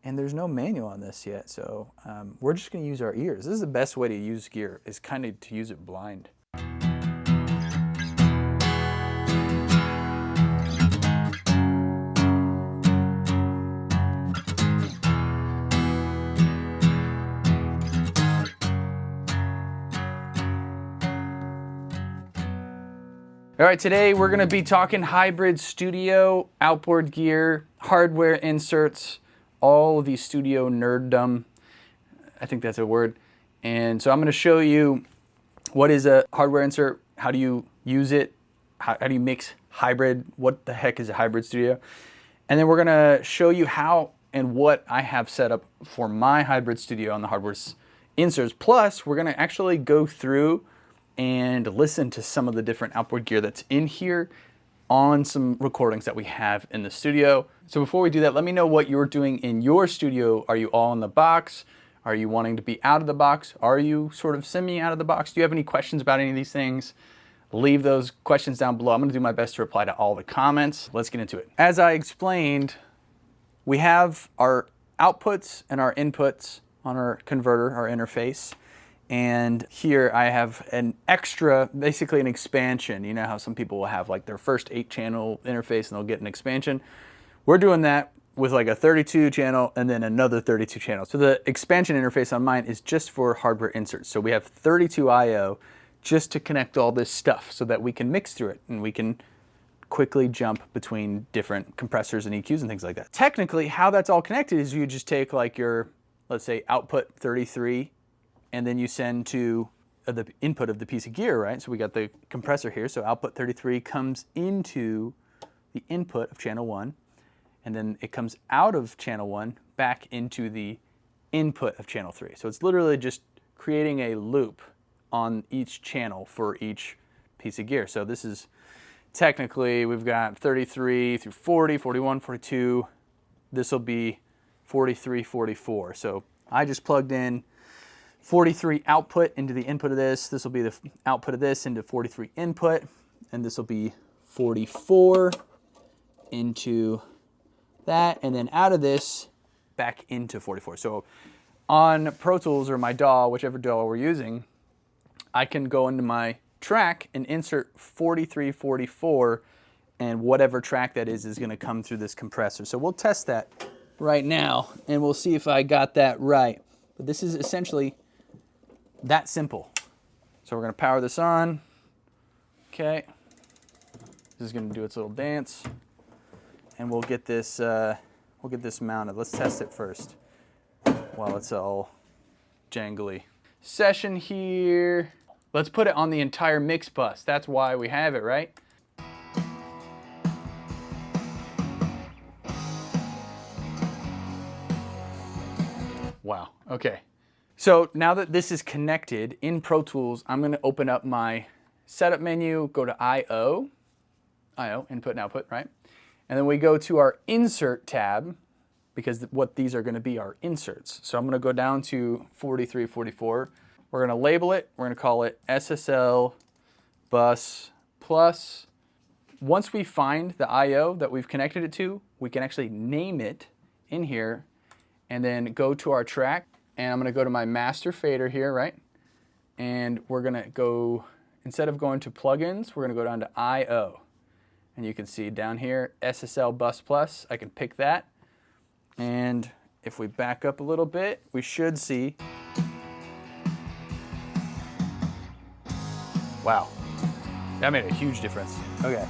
and there's no manual on this yet, so we're just going to use our ears. This is the best way to use gear, is kind of to use it blind. All right, today we're gonna be talking hybrid studio, outboard gear, hardware inserts, all of these studio nerddom. I think that's a word. And so I'm gonna show you what is a hardware insert, how do you use it, how do you mix hybrid, what the heck is a hybrid studio? And then we're gonna show you how and what I have set up for my hybrid studio on the hardware inserts. Plus, we're gonna actually go through and listen to some of the different outboard gear that's in here on some recordings that we have in the studio. So before we do that, let me know what you're doing in your studio. Are you all in the box? Are you wanting to be out of the box? Are you sort of semi out of the box? Do you have any questions about any of these things? Leave those questions down below. I'm gonna do my best to reply to all the comments. Let's get into it. As I explained, we have our outputs and our inputs on our converter, our interface. And here I have an extra, basically an expansion. You know how some people will have like their first 8-channel interface and they'll get an expansion. We're doing that with like a 32 channel and then another 32 channel. So the expansion interface on mine is just for hardware inserts. So we have 32 IO just to connect all this stuff so that we can mix through it and we can quickly jump between different compressors and EQs and things like that. Technically, how that's all connected is you just take like your, let's say, output 33, and then you send to the input of the piece of gear, right? So we got the compressor here, so output 33 comes into the input of channel 1, and then it comes out of channel 1 back into the input of channel 3. So it's literally just creating a loop on each channel for each piece of gear. So this is technically, we've got 33 through 40, 41, 42. This will be 43, 44. So I just plugged in 43 output into the input of this. This will be the output of this into 43 input, and this will be 44 into that, and then out of this back into 44. So on Pro Tools or my DAW, whichever DAW we're using, I can go into my track and insert 43, 44, and whatever track that is going to come through this compressor. So we'll test that right now, and we'll see if I got that right. But this is essentially that simple. So we're gonna power this on. Okay. This is gonna do its little dance, and we'll get this mounted. Let's test it first while it's all jangly. Session here. Let's put it on the entire mix bus. That's why we have it, right? Wow. Okay. So now that this is connected in Pro Tools, I'm going to open up my setup menu, go to IO, input and output, right? And then we go to our insert tab, because what these are going to be are inserts. So I'm going to go down to 43, 44. We're going to label it. We're going to call it SSL bus plus. Once we find the IO that we've connected it to, we can actually name it in here and then go to our track. And I'm going to go to my master fader here, right? And we're going to go, instead of going to plugins, we're going to go down to IO. And you can see down here, SSL bus plus, I can pick that. And if we back up a little bit, we should see, wow, that made a huge difference. Okay.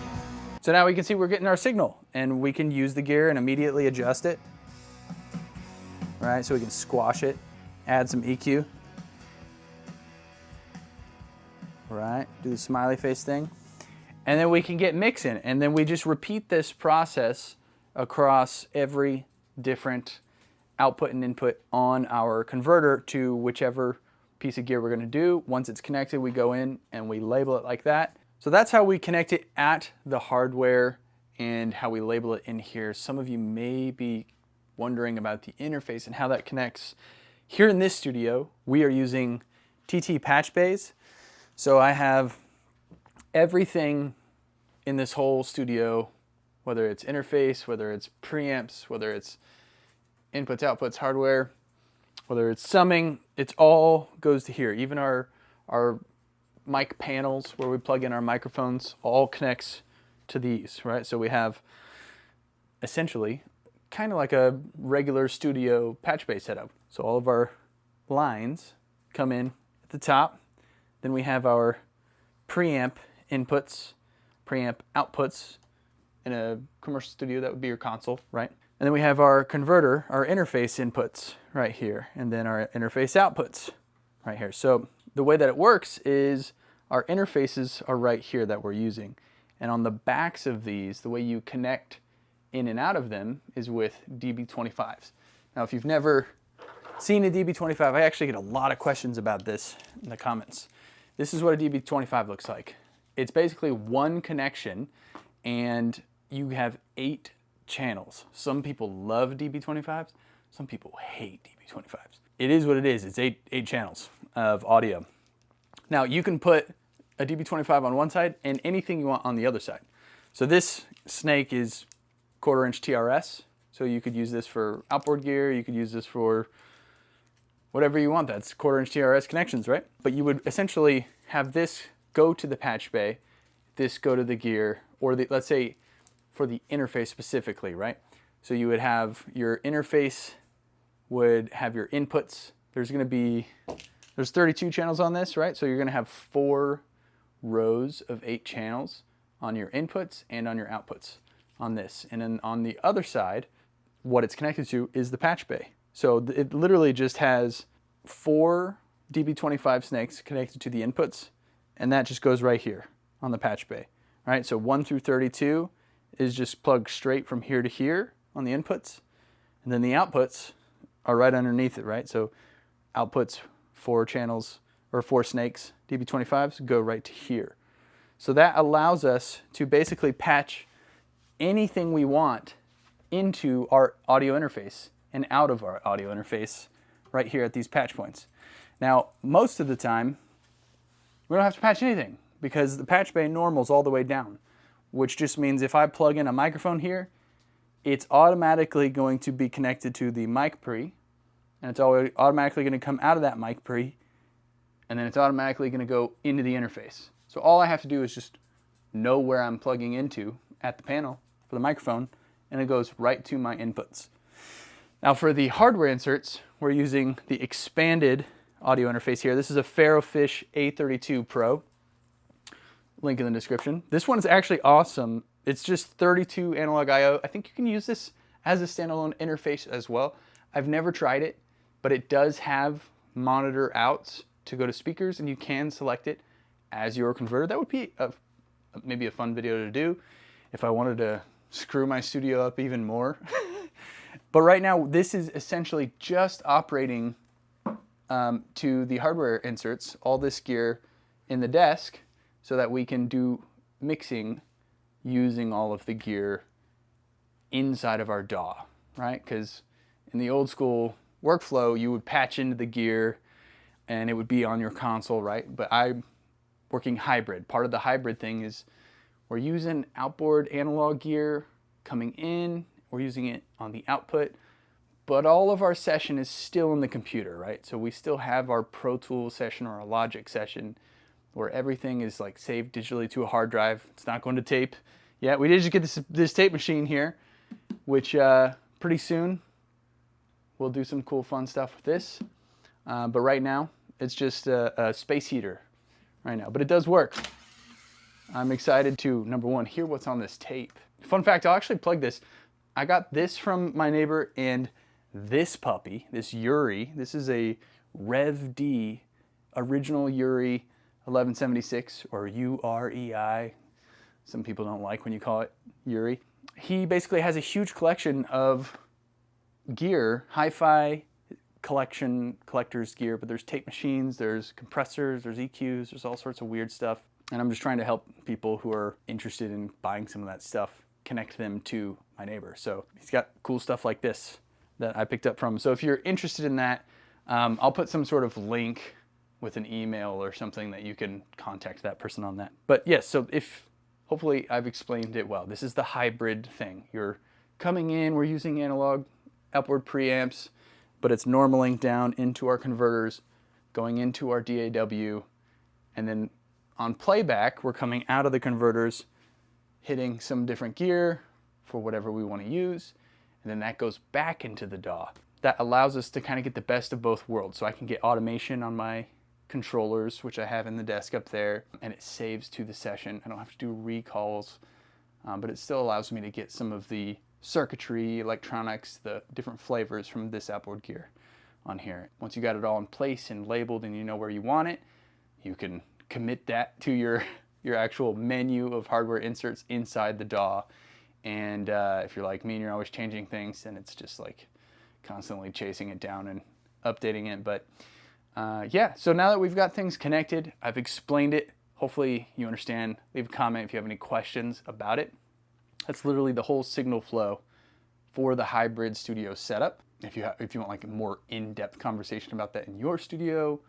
So now we can see we're getting our signal, and we can use the gear and immediately adjust it. Right, so we can squash it. Add some EQ. Right, do the smiley face thing. And then we can get mixing. And then we just repeat this process across every different output and input on our converter to whichever piece of gear we're gonna do. Once it's connected, we go in and we label it like that. So that's how we connect it at the hardware and how we label it in here. Some of you may be wondering about the interface and how that connects. Here in this studio, we are using TT Patchbays. So I have everything in this whole studio, whether it's interface, whether it's preamps, whether it's inputs, outputs, hardware, whether it's summing, it's all goes to here. Even our mic panels where we plug in our microphones all connects to these, right? So we have essentially kind of like a regular studio Patchbay setup. So all of our lines come in at the top. Then we have our preamp inputs, preamp outputs. In a commercial studio, that would be your console, right? And then we have our converter, our interface inputs right here, and then our interface outputs right here. So the way that it works is our interfaces are right here that we're using. And on the backs of these, the way you connect in and out of them is with DB25s. Now, if you've never seen a DB25, I actually get a lot of questions about this in the comments. This is what a DB25 looks like. It's basically one connection, and you have 8 channels. Some people love DB25s, some people hate DB25s. It is what it is. It's eight channels of audio. Now you can put a DB25 on one side and anything you want on the other side. So this snake is 1/4 inch TRS. So you could use this for outboard gear. You could use this for whatever you want. That's 1/4 inch TRS connections, right? But you would essentially have this go to the Patchbay, this go to the gear, or let's say for the interface specifically, right? So you would have your interface would have your inputs. There's 32 channels on this, right? So you're gonna have 4 rows of 8 channels on your inputs and on your outputs on this. And then on the other side, what it's connected to is the Patchbay. So it literally just has 4 DB25 snakes connected to the inputs, and that just goes right here on the Patchbay, right? So 1 through 32 is just plugged straight from here to here on the inputs, and then the outputs are right underneath it, right? So outputs 4 channels or 4 snakes, DB25s, go right to here. So that allows us to basically patch anything we want into our audio interface and out of our audio interface right here at these patch points. Now, most of the time, we don't have to patch anything because the Patchbay normals all the way down, which just means if I plug in a microphone here, it's automatically going to be connected to the mic pre, and it's automatically going to come out of that mic pre, and then it's automatically going to go into the interface. So all I have to do is just know where I'm plugging into at the panel for the microphone, and it goes right to my inputs. Now for the hardware inserts, we're using the expanded audio interface here. This is a Ferrofish A32 Pro. Link in the description. This one is actually awesome. It's just 32 analog I/O. I think you can use this as a standalone interface as well. I've never tried it, but it does have monitor outs to go to speakers, and you can select it as your converter. That would be maybe a fun video to do if I wanted to screw my studio up even more. But right now, this is essentially just operating to the hardware inserts, all this gear in the desk, so that we can do mixing using all of the gear inside of our DAW, right? Because in the old school workflow, you would patch into the gear and it would be on your console, right? But I'm working hybrid. Part of the hybrid thing is we're using outboard analog gear coming in, we're using it on the output, but all of our session is still in the computer, right? So we still have our Pro Tools session or a Logic session where everything is like saved digitally to a hard drive. It's not going to tape. Yeah, we did just get this tape machine here, which pretty soon we'll do some cool fun stuff with this. But right now, it's just a space heater right now, but it does work. I'm excited to, number one, hear what's on this tape. Fun fact, I'll actually plug this. I got this from my neighbor, and this puppy, this Yuri, this is a Rev D original Yuri 1176, or UREI. Some people don't like when you call it Yuri. He basically has a huge collection of gear, hi-fi collector's gear, but there's tape machines, there's compressors, there's EQs, there's all sorts of weird stuff. And I'm just trying to help people who are interested in buying some of that stuff, connect them to my neighbor. So he's got cool stuff like this that I picked up from him. So if you're interested in that, I'll put some sort of link with an email or something that you can contact that person on that. But yes, so hopefully I've explained it well. This is the hybrid thing. You're coming in, we're using analog outboard preamps, but it's normaling down into our converters, going into our DAW, and then on playback, we're coming out of the converters, hitting some different gear for whatever we want to use, and then that goes back into the DAW. That allows us to kind of get the best of both worlds. So I can get automation on my controllers, which I have in the desk up there, and it saves to the session. I don't have to do recalls, but it still allows me to get some of the circuitry, electronics, the different flavors from this outboard gear on here. Once you got it all in place and labeled and you know where you want it, you can commit that to your actual menu of hardware inserts inside the DAW. And if you're like me and you're always changing things, then it's just like constantly chasing it down and updating it. But yeah, so now that we've got things connected, I've explained it. Hopefully you understand. Leave a comment if you have any questions about it. That's literally the whole signal flow for the hybrid studio setup. If you want like a more in-depth conversation about that in your studio,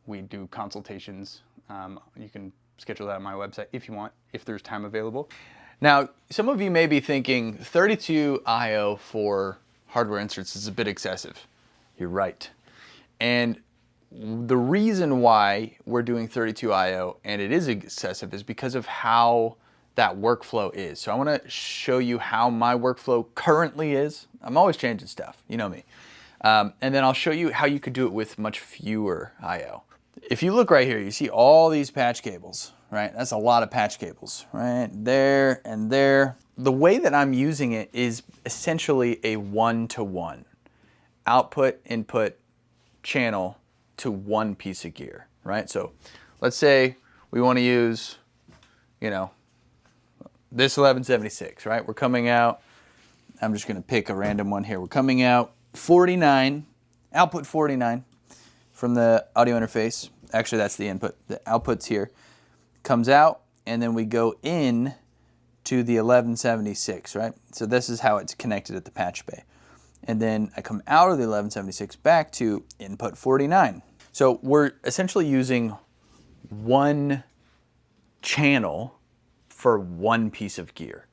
we do consultations. You can schedule that on my website if you want, if there's time available. Now, some of you may be thinking 32 I/O for hardware inserts is a bit excessive. You're right. And the reason why we're doing 32 I/O and it is excessive is because of how that workflow is. So I want to show you how my workflow currently is. I'm always changing stuff, you know me. And then I'll show you how you could do it with much fewer I/O. If you look right here, you see all these patch cables, right? That's a lot of patch cables, right? There and there. The way that I'm using it is essentially a one-to-one output, input, channel to one piece of gear, right? So let's say we want to use, you know, this 1176, right? We're coming out, I'm just going to pick a random one here. We're coming out 49, output 49 from the audio interface. Actually, that's the input. The output's here. Comes out, and then we go in to the 1176, right? So this is how it's connected at the Patchbay. And then I come out of the 1176 back to input 49. So we're essentially using one channel for one piece of gear.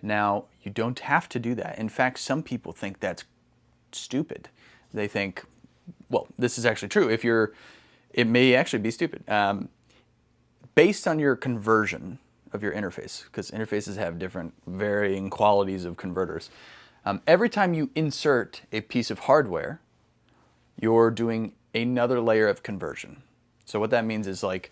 Now, you don't have to do that. In fact, some people think that's stupid. They think, well, this is actually true. It may actually be stupid. Based on your conversion of your interface, because interfaces have different varying qualities of converters. Every time you insert a piece of hardware, you're doing another layer of conversion. So what that means is like,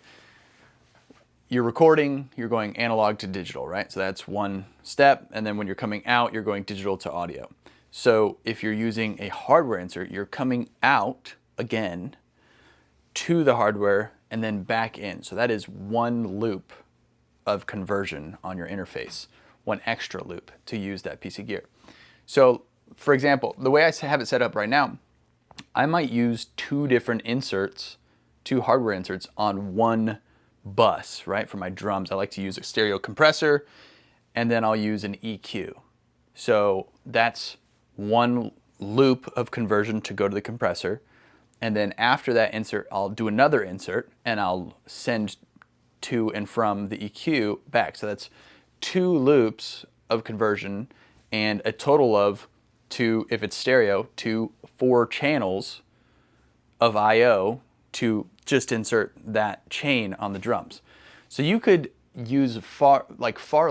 you're recording, you're going analog to digital, right? So that's one step. And then when you're coming out, you're going digital to audio. So if you're using a hardware insert, you're coming out again to the hardware and then back in. So that is one loop of conversion on your interface, one extra loop to use that piece of gear. So for example, the way I have it set up right now, I might use two different inserts, two hardware inserts on one bus, right? For my drums, I like to use a stereo compressor, and then I'll use an EQ. So that's one loop of conversion to go to the compressor. And then after that insert, I'll do another insert and I'll send to and from the EQ back. So that's two loops of conversion and a total of two, if it's stereo, to 4 channels of I/O to just insert that chain on the drums. So you could use far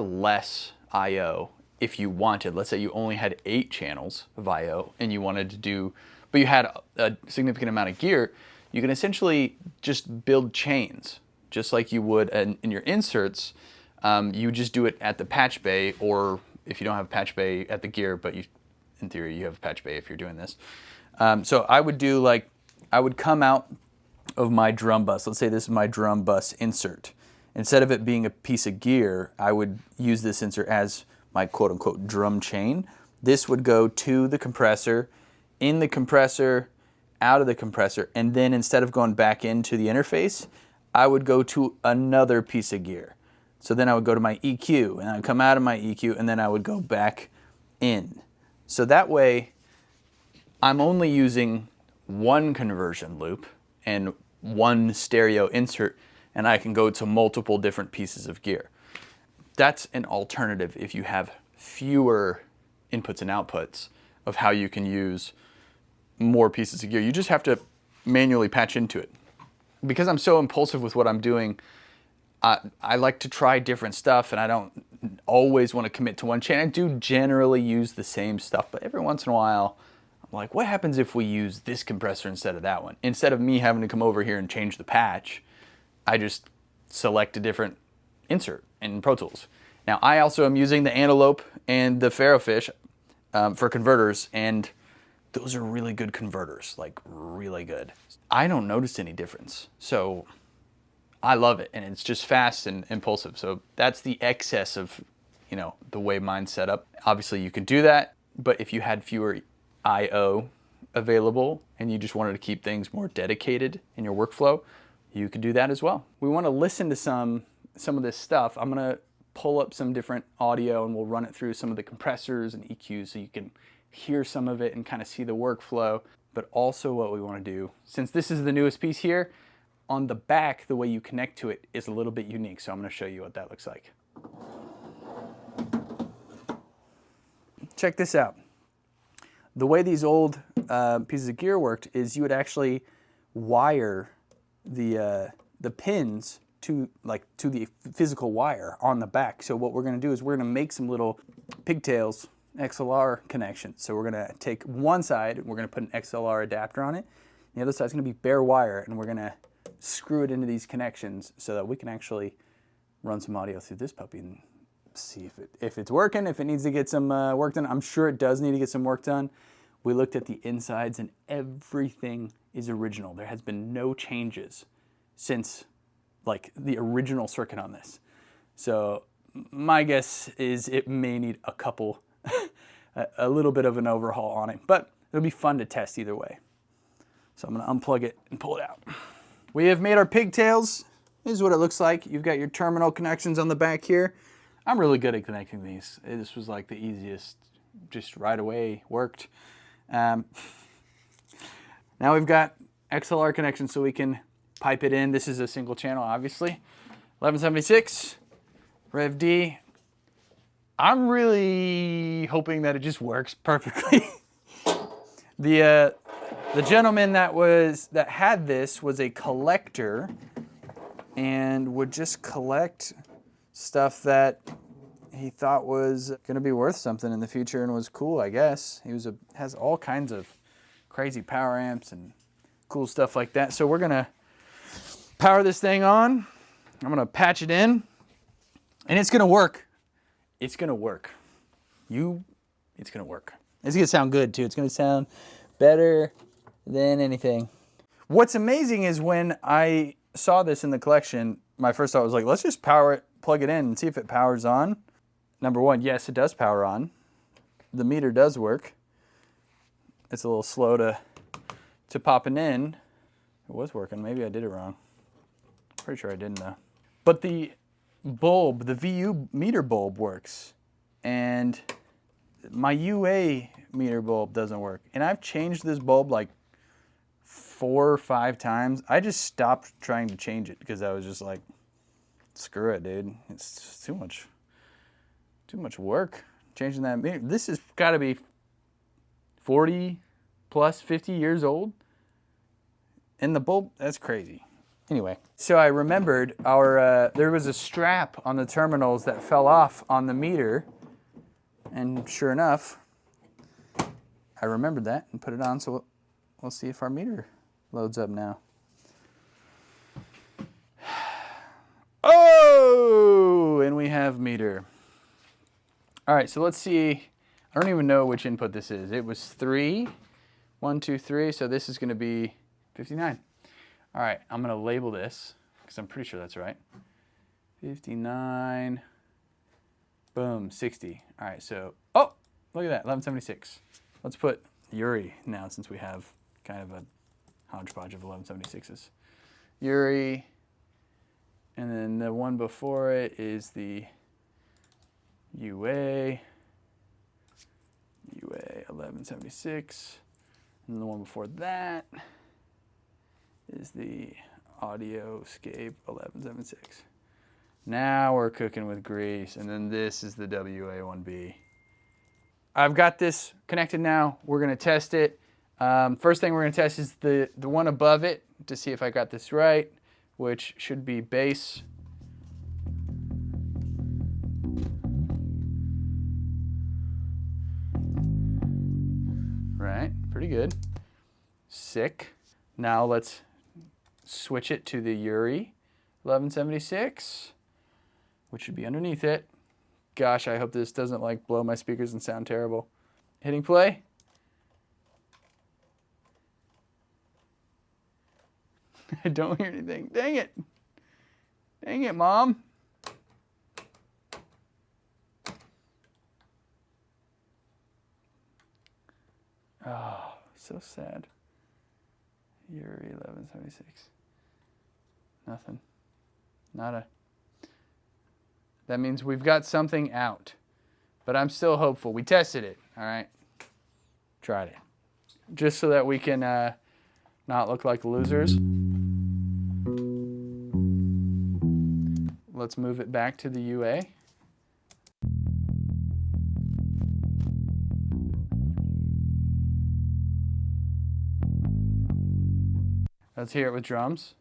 less I/O if you wanted. Let's say you only had 8 channels of I/O and you wanted to do, but you had a significant amount of gear, you can essentially just build chains, just like you would in your inserts. You just do it at the Patchbay, or if you don't have Patchbay at the gear, but in theory you have Patchbay if you're doing this. So I would do like, I would come out of my drum bus. Let's say this is my drum bus insert. Instead of it being a piece of gear, I would use this insert as my quote unquote drum chain. This would go to the compressor, in the compressor, out of the compressor, and then instead of going back into the interface, I would go to another piece of gear. So then I would go to my EQ, and I'd come out of my EQ, and then I would go back in. So that way, I'm only using one conversion loop and one stereo insert, and I can go to multiple different pieces of gear. That's an alternative if you have fewer inputs and outputs of how you can use more pieces of gear. You just have to manually patch into it. Because I'm so impulsive with what I'm doing, I like to try different stuff, and I don't always want to commit to one chain. I do generally use the same stuff, but every once in a while, I'm like, what happens if we use this compressor instead of that one? Instead of me having to come over here and change the patch, I just select a different insert in Pro Tools. Now, I also am using the Antelope and the Ferrofish for converters, and those are really good converters, like really good. I don't notice any difference, so I love it, and it's just fast and impulsive. So that's the excess of, the way mine's set up. Obviously, you could do that, but if you had fewer I/O available and you just wanted to keep things more dedicated in your workflow, you could do that as well. We want to listen to some of this stuff. I'm gonna pull up some different audio and we'll run it through some of the compressors and EQs so you can hear some of it and kind of see the workflow. But also what we want to do, since this is the newest piece here, on the back, the way you connect to it is a little bit unique. So I'm going to show you what that looks like. Check this out. The way these old pieces of gear worked is you would actually wire the pins to the physical wire on the back. So what we're going to do is we're going to make some little pigtails XLR connections. So we're going to take one side, we're going to put an XLR adapter on it. The other side's going to be bare wire, and we're going to screw it into these connections so that we can actually run some audio through this puppy and see if it's working, if it needs to get some work done. I'm sure it does need to get some work done. We looked at the insides and everything is original. There has been no changes since the original circuit on this. So my guess is it may need a little bit of an overhaul on it, but it'll be fun to test either way. So I'm going to unplug it and pull it out. We have made our pigtails. This is what it looks like. You've got your terminal connections on the back here. I'm really good at connecting these. This was like the easiest, just right away worked. Now we've got XLR connections so we can pipe it in. This is a single channel, obviously. 1176, Rev D. I'm really hoping that it just works perfectly. The gentleman that had this was a collector and would just collect stuff that he thought was going to be worth something in the future and was cool, I guess. He has all kinds of crazy power amps and cool stuff like that. So we're going to power this thing on. I'm going to patch it in, and it's going to work. It's going to work. It's going to work. It's going to sound good, too. It's going to sound better than anything. What's amazing is when I saw this in the collection, my first thought was like, let's just power it, plug it in, and see if it powers on. Number one, yes, it does power on. The meter does work. It's a little slow to popping in. It was working. Maybe I did it wrong. Pretty sure I didn't, though. But the bulb, the VU meter bulb works. And my UA meter bulb doesn't work. And I've changed this bulb like 4 or 5 times. I just stopped trying to change it because I was just like, screw it, dude. It's too much work changing that meter. This has got to be 40 plus 50 years old. And the bulb, that's crazy. Anyway, so I remembered there was a strap on the terminals that fell off on the meter. And sure enough, I remembered that and put it on. So we'll see if our meter loads up now. Oh, and we have meter. All right, so let's see. I don't even know which input this is. It was 3, 1, 2, 3. So this is going to be 59. All right, I'm going to label this because I'm pretty sure that's right. 59. Boom, 60. All right, so, oh, look at that, 1176. Let's put Yuri now since we have kind of a hodgepodge of 1176s. Yuri, and then the one before it is the UA 1176, and the one before that is the Audioscape 1176. Now we're cooking with grease, and then this is the WA1B. I've got this connected now. We're gonna test it. First thing we're gonna test is the one above it to see if I got this right, which should be bass. Right, pretty good. Sick. Now let's switch it to the Yuri 1176, which should be underneath it. Gosh, I hope this doesn't like blow my speakers and sound terrible. Hitting play. I don't hear anything. Dang it. Dang it, Mom. Oh, so sad. Yuri 1176. Nothing. Nada. That means we've got something out. But I'm still hopeful. We tested it, all right? Tried it. Just so that we can not look like losers. Let's move it back to the UA. Let's hear it with drums.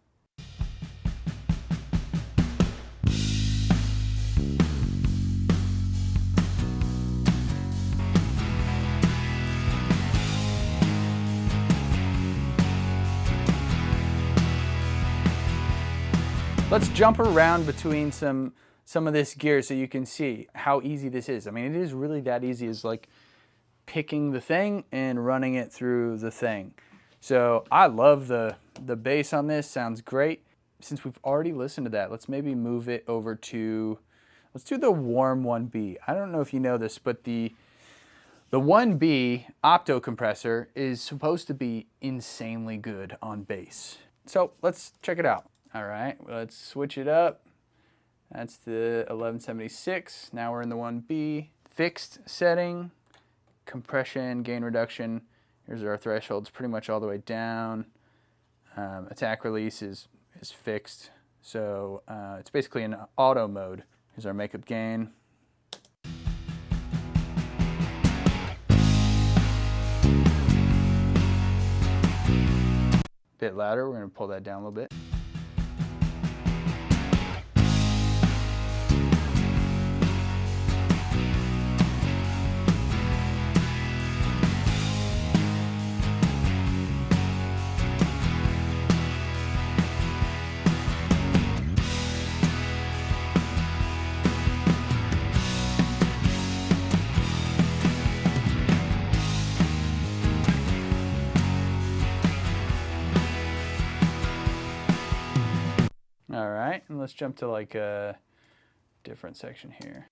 Let's jump around between some of this gear so you can see how easy this is. I mean, it is really that easy as like picking the thing and running it through the thing. So I love the bass on this, sounds great. Since we've already listened to that, let's maybe move it over to, let's do the warm 1B. I don't know if you know this, but the 1B opto compressor is supposed to be insanely good on bass. So let's check it out. All right, let's switch it up. That's the 1176. Now we're in the 1B. Fixed setting, compression, gain reduction. Here's our thresholds pretty much all the way down. Attack release is fixed. So it's basically in auto mode. Here's our makeup gain. Bit louder, we're gonna pull that down a little bit. All right, and let's jump to like a different section here.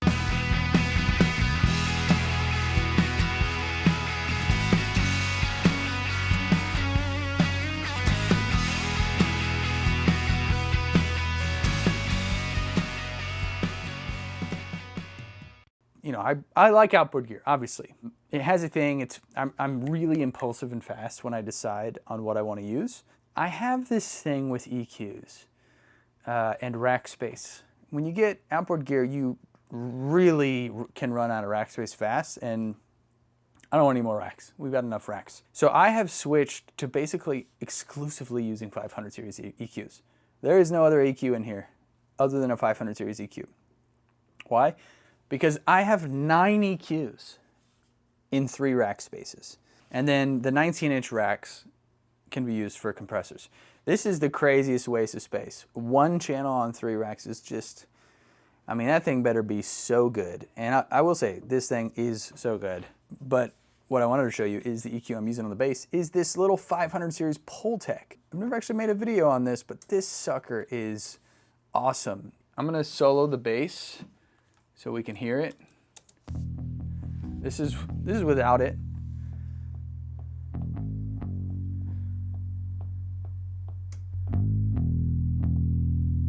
You know, I like outboard gear, obviously. It has a thing, I'm really impulsive and fast when I decide on what I want to use. I have this thing with EQs. And rack space. When you get outboard gear, you really can run out of rack space fast, and I don't want any more racks. We've got enough racks. So I have switched to basically exclusively using 500 series EQs. There is no other EQ in here other than a 500 series EQ. Why? Because I have 9 EQs in 3 rack spaces. And then the 19-inch racks can be used for compressors. This is the craziest waste of space. 1 channel on 3 racks is just, I mean, that thing better be so good. And I will say, this thing is so good. But what I wanted to show you is the EQ I'm using on the bass is this little 500 series Pultec. I've never actually made a video on this, but this sucker is awesome. I'm gonna solo the bass so we can hear it. This is without it.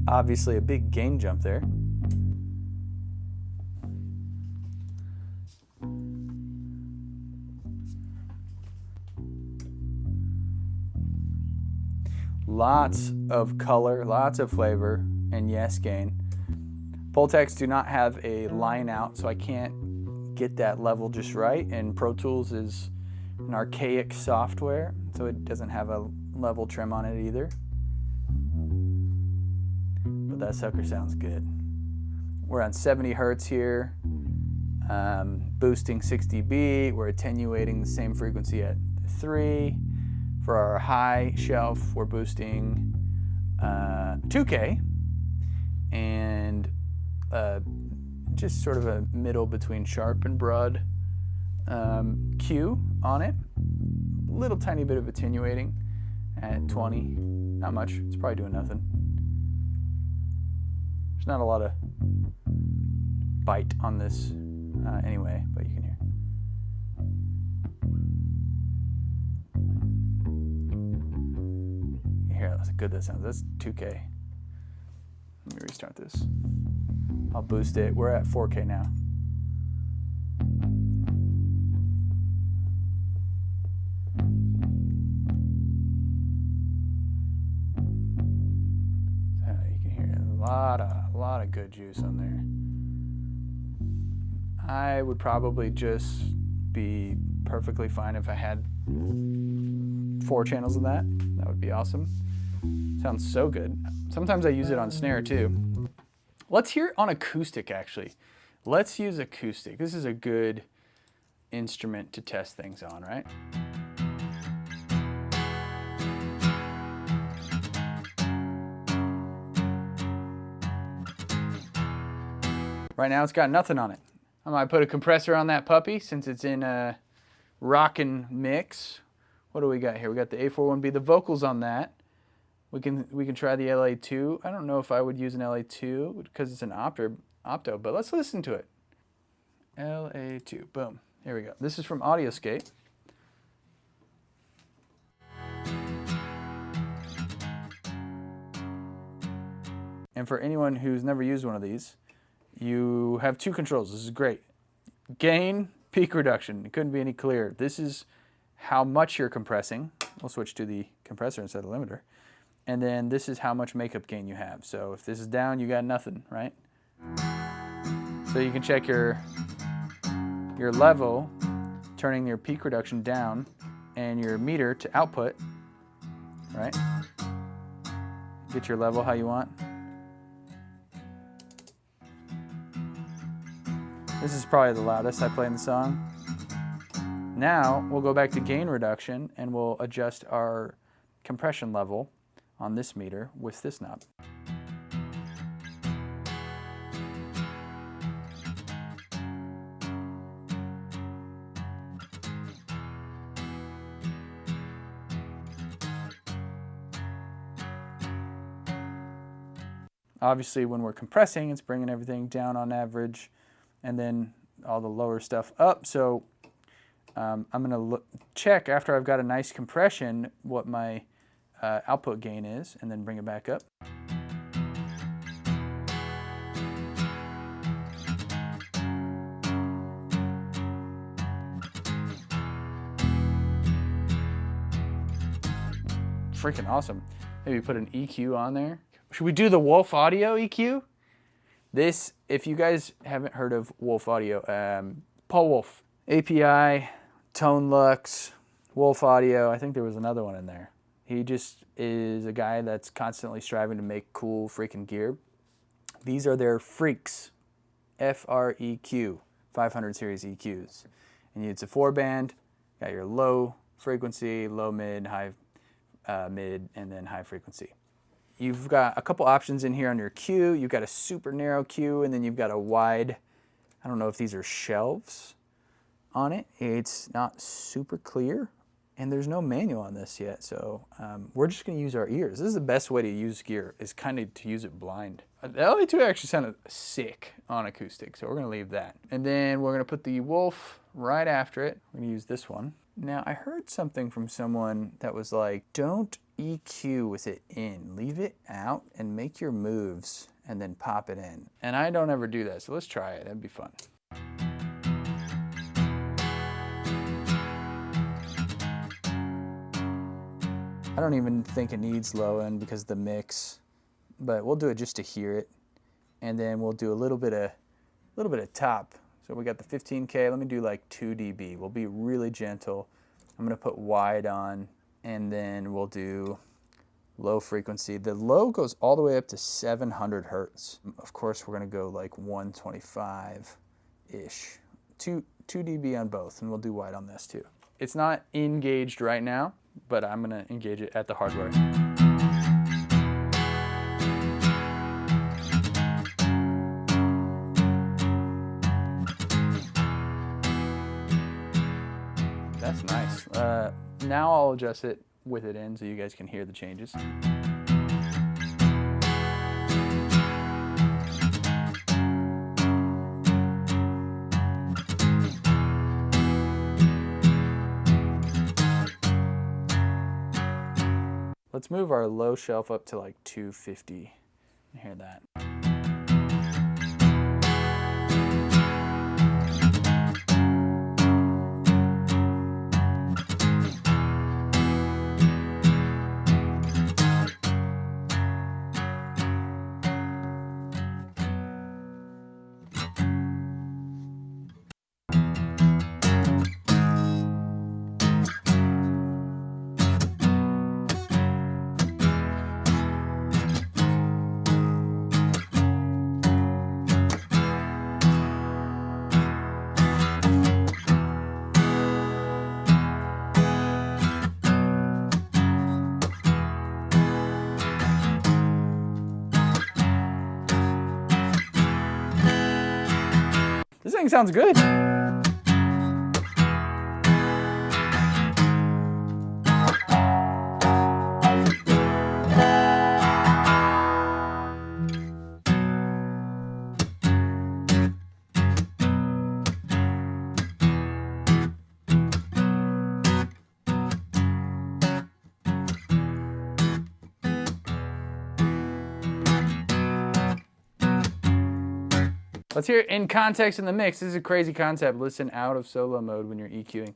Obviously a big gain jump there. Lots of color, lots of flavor, and yes, gain. Pultecs do not have a line out, so I can't get that level just right, and Pro Tools is an archaic software, so it doesn't have a level trim on it either. But that sucker sounds good. We're on 70 hertz here, boosting 6 dB. We're attenuating the same frequency at 3. For our high shelf, we're boosting 2K, and just sort of a middle between sharp and broad Q on it. Little tiny bit of attenuating at 20, not much, it's probably doing nothing. There's not a lot of bite on this anyway, but you can hear. You hear how good that sounds. That's 2K. Let me restart this. I'll boost it. We're at 4K now. You can hear a lot of good juice on there. I would probably just be perfectly fine if I had 4 channels of that. That would be awesome. Sounds so good. Sometimes I use it on snare too. Let's hear it on acoustic actually. Let's use acoustic. This is a good instrument to test things on, right? Right now it's got nothing on it. I might put a compressor on that puppy since it's in a rockin' mix. What do we got here? We got the A41B, the vocals on that. We can try the LA2. I don't know if I would use an LA2 because it's an opto, but let's listen to it. LA2, boom. Here we go. This is from Audioscape. And for anyone who's never used one of these, you have 2 controls. This is great. Gain, peak reduction. It couldn't be any clearer. This is how much you're compressing. We'll switch to the compressor instead of the limiter. And then this is how much makeup gain you have. So if this is down, you got nothing, right? So you can check your level, turning your peak reduction down, and your meter to output, right? Get your level how you want. This is probably the loudest I play in the song. Now we'll go back to gain reduction and we'll adjust our compression level on this meter with this knob. Obviously when we're compressing, it's bringing everything down on average and then all the lower stuff up. So I'm gonna check after I've got a nice compression what my output gain is and then bring it back up. Freaking awesome. Maybe put an EQ on there. Should we do the Wolf Audio EQ? This, if you guys haven't heard of Wolf Audio, Paul Wolf, API, Tone Lux, Wolf Audio, I think there was another one in there. He just is a guy that's constantly striving to make cool freaking gear. These are their Freaks, F-R-E-Q, 500 series EQs. And it's a 4-band, got your low frequency, low mid, high mid, and then high frequency. You've got a couple options in here on your Q. You've got a super narrow Q, and then you've got a wide, I don't know if these are shelves on it. It's not super clear, and there's no manual on this yet, so we're just gonna use our ears. This is the best way to use gear, is kind of to use it blind. The LA2 actually sounded sick on acoustic, so we're gonna leave that. And then we're gonna put the Wolf right after it. We're gonna use this one. Now, I heard something from someone that was like, don't EQ with it in, leave it out and make your moves and then pop it in. And I don't ever do that, so let's try it, that'd be fun. I don't even think it needs low end because of the mix, but we'll do it just to hear it. And then we'll do a little bit of top. So we got the 15K. Let me do like 2 dB. We'll be really gentle. I'm gonna put wide on, and then we'll do low frequency. The low goes all the way up to 700 hertz. Of course, we're gonna go like 125-ish. 2 dB on both, and we'll do wide on this too. It's not engaged right now, but I'm gonna engage it at the hardware. That's nice. Now I'll adjust it with it in so you guys can hear the changes. Let's move our low shelf up to like 250. Hear that. This thing sounds good. Let's hear it in context in the mix. This is a crazy concept. Listen out of solo mode when you're EQing.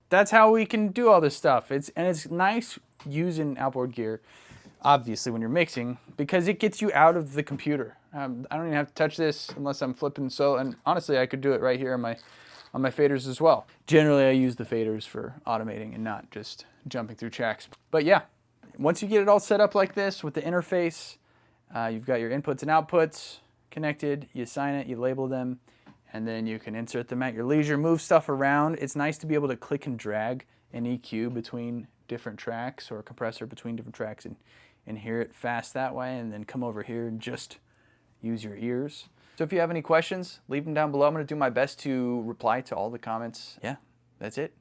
That's how we can do all this stuff. It's nice using outboard gear, obviously, when you're mixing, because it gets you out of the computer. I don't even have to touch this unless I'm flipping solo, and honestly, I could do it right here on my faders as well. Generally, I use the faders for automating and not just jumping through tracks. But yeah, once you get it all set up like this with the interface, you've got your inputs and outputs connected, you assign it, you label them, and then you can insert them at your leisure, move stuff around. It's nice to be able to click and drag an EQ between different tracks or a compressor between different tracks and hear it fast that way, and then come over here and just use your ears. So if you have any questions, leave them down below. I'm gonna do my best to reply to all the comments. Yeah, that's it.